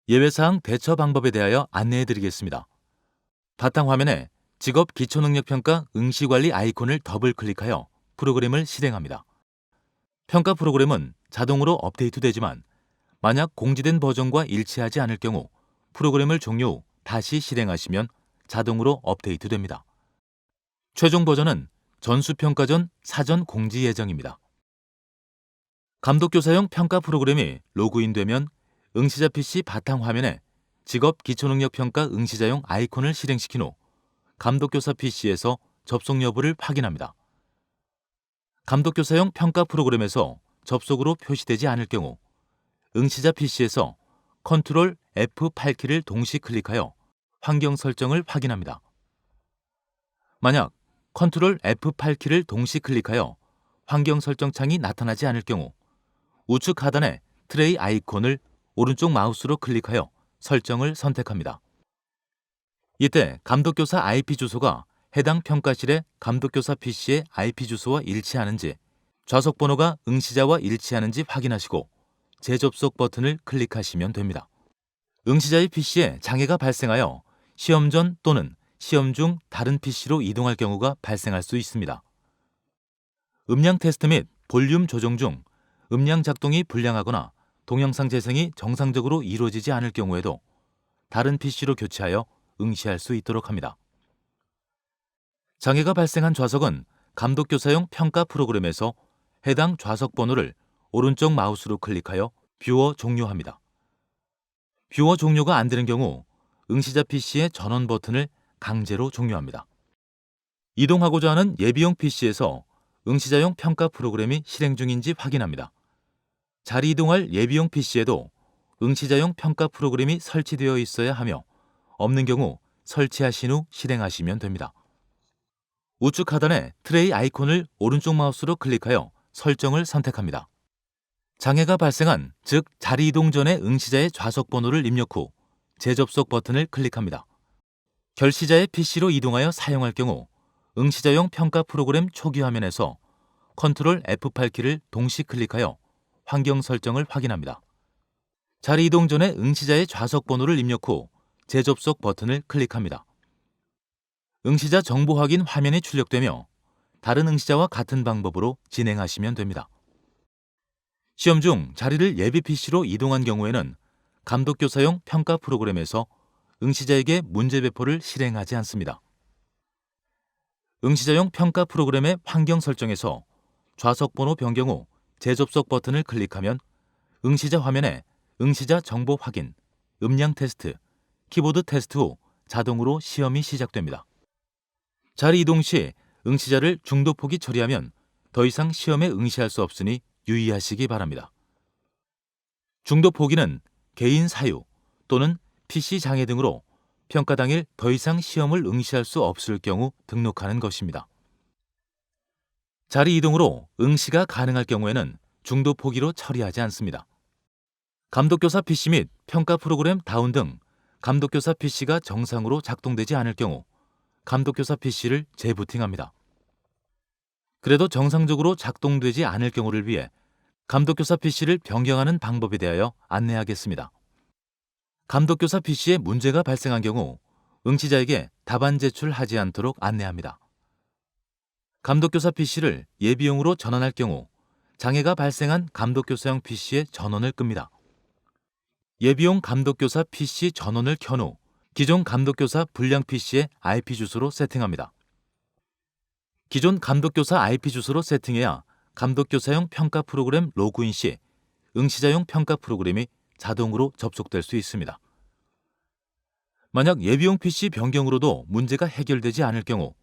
예외사항 대처 방법에 대하여 안내해 드리겠습니다. 바탕화면에 직업 기초능력평가 응시관리 아이콘을 더블 클릭하여 프로그램을 실행합니다. 평가 프로그램은 자동으로 업데이트되지만 만약 공지된 버전과 일치하지 않을 경우 프로그램을 종료 후 다시 실행하시면 자동으로 업데이트됩니다. 최종 버전은 전수평가 전 사전 공지 예정입니다. 감독교사용 평가 프로그램이 로그인되면 응시자 PC 바탕화면에 직업 기초능력평가 응시자용 아이콘을 실행시킨 후 감독교사 PC에서 접속 여부를 확인합니다. 감독교사용 평가 프로그램에서 접속으로 표시되지 않을 경우 응시자 PC에서 컨트롤 F8키를 동시 클릭하여 환경 설정을 확인합니다. 만약 컨트롤 F8키를 동시 클릭하여 환경 설정 창이 나타나지 않을 경우 우측 하단의 트레이 아이콘을 오른쪽 마우스로 클릭하여 설정을 선택합니다. 이때 감독교사 IP 주소가 해당 평가실의 감독교사 PC의 IP 주소와 일치하는지, 좌석 번호가 응시자와 일치하는지 확인하시고 재접속 버튼을 클릭하시면 됩니다. 응시자의 PC에 장애가 발생하여 시험 전 또는 시험 중 다른 PC로 이동할 경우가 발생할 수 있습니다. 음량 테스트 및 볼륨 조정 중 음량 작동이 불량하거나 동영상 재생이 정상적으로 이루어지지 않을 경우에도 다른 PC로 교체하여 응시할 수 있도록 합니다. 장애가 발생한 좌석은 감독교사용 평가 프로그램에서 해당 좌석 번호를 오른쪽 마우스로 클릭하여 뷰어 종료합니다. 뷰어 종료가 안 되는 경우 응시자 PC의 전원 버튼을 강제로 종료합니다. 이동하고자 하는 예비용 PC에서 응시자용 평가 프로그램이 실행 중인지 확인합니다. 자리 이동할 예비용 PC에도 응시자용 평가 프로그램이 설치되어 있어야 하며 없는 경우 설치하신 후 실행하시면 됩니다. 우측 하단의 트레이 아이콘을 오른쪽 마우스로 클릭하여 설정을 선택합니다. 장애가 발생한, 즉 자리 이동 전에 응시자의 좌석 번호를 입력 후 재접속 버튼을 클릭합니다. 결시자의 PC로 이동하여 사용할 경우 응시자용 평가 프로그램 초기 화면에서 컨트롤 F8키를 동시 클릭하여 환경 설정을 확인합니다. 자리 이동 전에 응시자의 좌석 번호를 입력 후 재접속 버튼을 클릭합니다. 응시자 정보 확인 화면이 출력되며 다른 응시자와 같은 방법으로 진행하시면 됩니다. 시험 중 자리를 예비 PC로 이동한 경우에는 감독교사용 평가 프로그램에서 응시자에게 문제 배포를 실행하지 않습니다. 응시자용 평가 프로그램의 환경 설정에서 좌석 번호 변경 후 재접속 버튼을 클릭하면 응시자 화면에 응시자 정보 확인, 음량 테스트, 키보드 테스트 후 자동으로 시험이 시작됩니다. 자리 이동 시 응시자를 중도 포기 처리하면 더 이상 시험에 응시할 수 없으니 유의하시기 바랍니다. 중도 포기는 개인 사유 또는 PC 장애 등으로 평가 당일 더 이상 시험을 응시할 수 없을 경우 등록하는 것입니다. 자리 이동으로 응시가 가능할 경우에는 중도 포기로 처리하지 않습니다. 감독교사 PC 및 평가 프로그램 다운 등 감독교사 PC가 정상으로 작동되지 않을 경우 감독교사 PC를 재부팅합니다. 그래도 정상적으로 작동되지 않을 경우를 위해 감독교사 PC를 변경하는 방법에 대하여 안내하겠습니다. 감독교사 PC에 문제가 발생한 경우 응시자에게 답안 제출하지 않도록 안내합니다. 감독교사 PC를 예비용으로 전환할 경우 장애가 발생한 감독교사용 PC의 전원을 끕니다. 예비용 감독교사 PC 전원을 켠 후 기존 감독교사 불량 PC의 IP 주소로 세팅합니다. 기존 감독교사 IP 주소로 세팅해야 감독교사용 평가 프로그램 로그인 시 응시자용 평가 프로그램이 자동으로 접속될 수 있습니다. 만약 예비용 PC 변경으로도 문제가 해결되지 않을 경우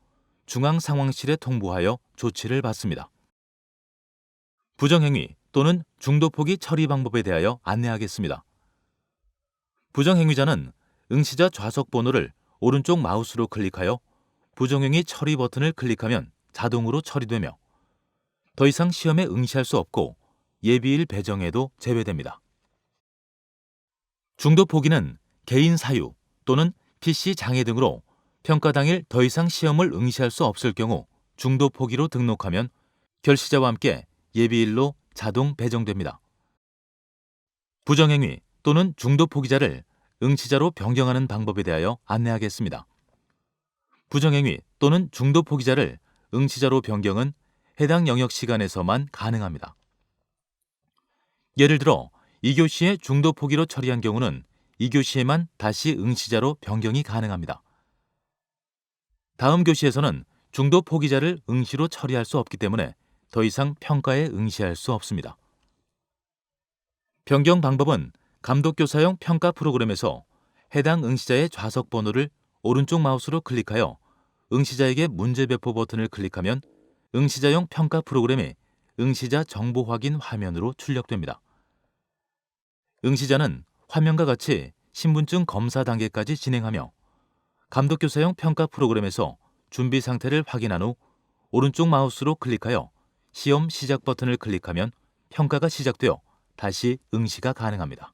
중앙상황실에 통보하여 조치를 받습니다. 부정행위 또는 중도 포기 처리 방법에 대하여 안내하겠습니다. 부정행위자는 응시자 좌석 번호를 오른쪽 마우스로 클릭하여 부정행위 처리 버튼을 클릭하면 자동으로 처리되며 더 이상 시험에 응시할 수 없고 예비일 배정에도 제외됩니다. 중도 포기는 개인 사유 또는 PC 장애 등으로 평가 당일 더 이상 시험을 응시할 수 없을 경우 중도 포기로 등록하면 결시자와 함께 예비일로 자동 배정됩니다. 부정행위 또는 중도 포기자를 응시자로 변경하는 방법에 대하여 안내하겠습니다. 부정행위 또는 중도 포기자를 응시자로 변경은 해당 영역 시간에서만 가능합니다. 예를 들어 2교시에 중도 포기로 처리한 경우는 2교시에만 다시 응시자로 변경이 가능합니다. 다음 교시에서는 중도 포기자를 응시로 처리할 수 없기 때문에 더 이상 평가에 응시할 수 없습니다. 변경 방법은 감독교사용 평가 프로그램에서 해당 응시자의 좌석 번호를 오른쪽 마우스로 클릭하여 응시자에게 문제 배포 버튼을 클릭하면 응시자용 평가 프로그램이 응시자 정보 확인 화면으로 출력됩니다. 응시자는 화면과 같이 신분증 검사 단계까지 진행하며 감독교사용 평가 프로그램에서 준비 상태를 확인한 후 오른쪽 마우스로 클릭하여 시험 시작 버튼을 클릭하면 평가가 시작되어 다시 응시가 가능합니다.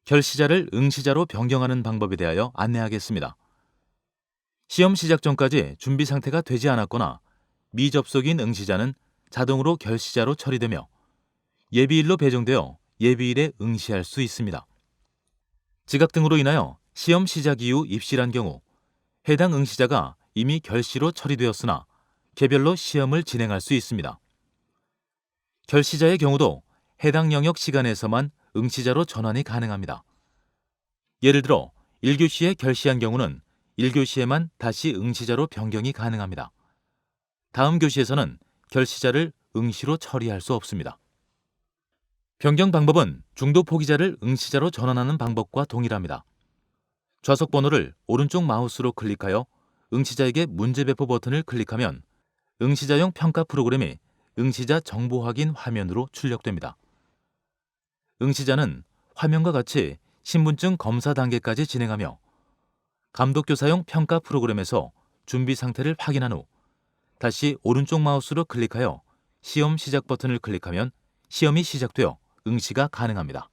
결시자를 응시자로 변경하는 방법에 대하여 안내하겠습니다. 시험 시작 전까지 준비 상태가 되지 않았거나 미접속인 응시자는 자동으로 결시자로 처리되며 예비일로 배정되어 예비일에 응시할 수 있습니다. 지각 등으로 인하여 시험 시작 이후 입실한 경우 해당 응시자가 이미 결시로 처리되었으나 개별로 시험을 진행할 수 있습니다. 결시자의 경우도 해당 영역 시간에서만 응시자로 전환이 가능합니다. 예를 들어 1교시에 결시한 경우는 1교시에만 다시 응시자로 변경이 가능합니다. 다음 교시에서는 결시자를 응시로 처리할 수 없습니다. 변경 방법은 중도 포기자를 응시자로 전환하는 방법과 동일합니다. 좌석 번호를 오른쪽 마우스로 클릭하여 응시자에게 문제 배포 버튼을 클릭하면 응시자용 평가 프로그램이 응시자 정보 확인 화면으로 출력됩니다. 응시자는 화면과 같이 신분증 검사 단계까지 진행하며 감독교사용 평가 프로그램에서 준비 상태를 확인한 후 다시 오른쪽 마우스로 클릭하여 시험 시작 버튼을 클릭하면 시험이 시작되어 응시가 가능합니다.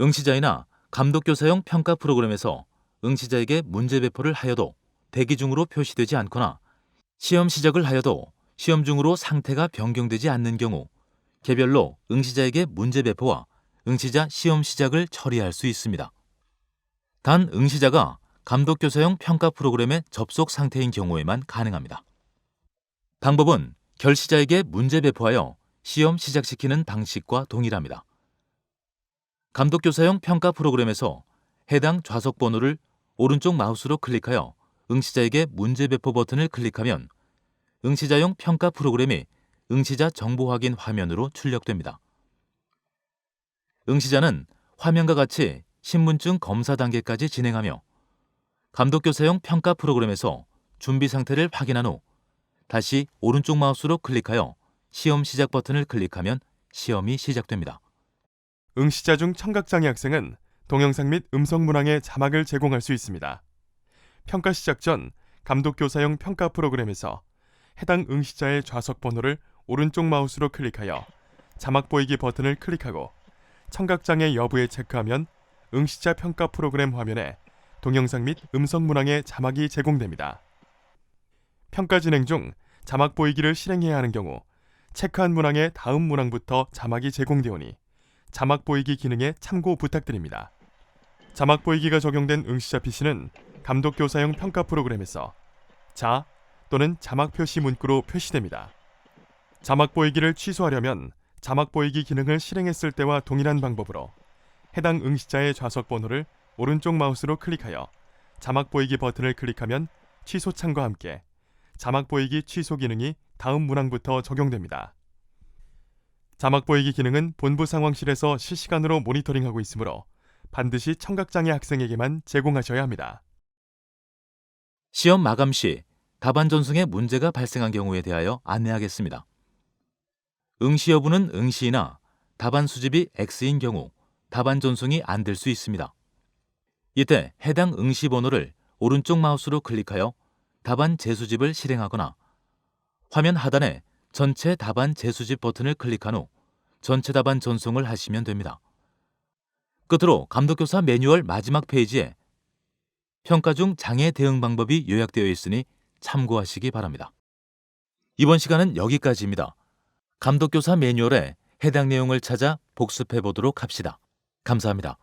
응시자이나 감독교사용 평가 프로그램에서 응시자에게 문제 배포를 하여도 대기 중으로 표시되지 않거나 시험 시작을 하여도 시험 중으로 상태가 변경되지 않는 경우 개별로 응시자에게 문제 배포와 응시자 시험 시작을 처리할 수 있습니다. 단 응시자가 감독교사용 평가 프로그램에 접속 상태인 경우에만 가능합니다. 방법은 결시자에게 문제 배포하여 시험 시작시키는 방식과 동일합니다. 감독교사용 평가 프로그램에서 해당 좌석 번호를 오른쪽 마우스로 클릭하여 응시자에게 문제 배포 버튼을 클릭하면 응시자용 평가 프로그램이 응시자 정보 확인 화면으로 출력됩니다. 응시자는 화면과 같이 신분증 검사 단계까지 진행하며 감독교사용 평가 프로그램에서 준비 상태를 확인한 후 다시 오른쪽 마우스로 클릭하여 시험 시작 버튼을 클릭하면 시험이 시작됩니다. 응시자 중 청각장애 학생은 동영상 및 음성 문항의 자막을 제공할 수 있습니다. 평가 시작 전 감독교사용 평가 프로그램에서 해당 응시자의 좌석 번호를 오른쪽 마우스로 클릭하여 자막 보이기 버튼을 클릭하고 청각장애 여부에 체크하면 응시자 평가 프로그램 화면에 동영상 및 음성 문항의 자막이 제공됩니다. 평가 진행 중 자막 보이기를 실행해야 하는 경우 체크한 문항의 다음 문항부터 자막이 제공되오니 자막 보이기 기능에 참고 부탁드립니다. 자막 보이기가 적용된 응시자 PC는 감독교사용 평가 프로그램에서 자 또는 자막 표시 문구로 표시됩니다. 자막 보이기를 취소하려면 자막 보이기 기능을 실행했을 때와 동일한 방법으로 해당 응시자의 좌석 번호를 오른쪽 마우스로 클릭하여 자막 보이기 버튼을 클릭하면 취소 창과 함께 자막 보이기 취소 기능이 다음 문항부터 적용됩니다. 자막 보이기 기능은 본부 상황실에서 실시간으로 모니터링하고 있으므로 반드시 청각장애 학생에게만 제공하셔야 합니다. 시험 마감 시 답안 전송에 문제가 발생한 경우에 대하여 안내하겠습니다. 응시 여부는 응시이나 답안 수집이 X인 경우 답안 전송이 안 될 수 있습니다. 이때 해당 응시 번호를 오른쪽 마우스로 클릭하여 답안 재수집을 실행하거나 화면 하단에 전체 답안 재수집 버튼을 클릭한 후 전체 답안 전송을 하시면 됩니다. 끝으로 감독교사 매뉴얼 마지막 페이지에 평가 중 장애 대응 방법이 요약되어 있으니 참고하시기 바랍니다. 이번 시간은 여기까지입니다. 감독교사 매뉴얼에 해당 내용을 찾아 복습해 보도록 합시다. 감사합니다.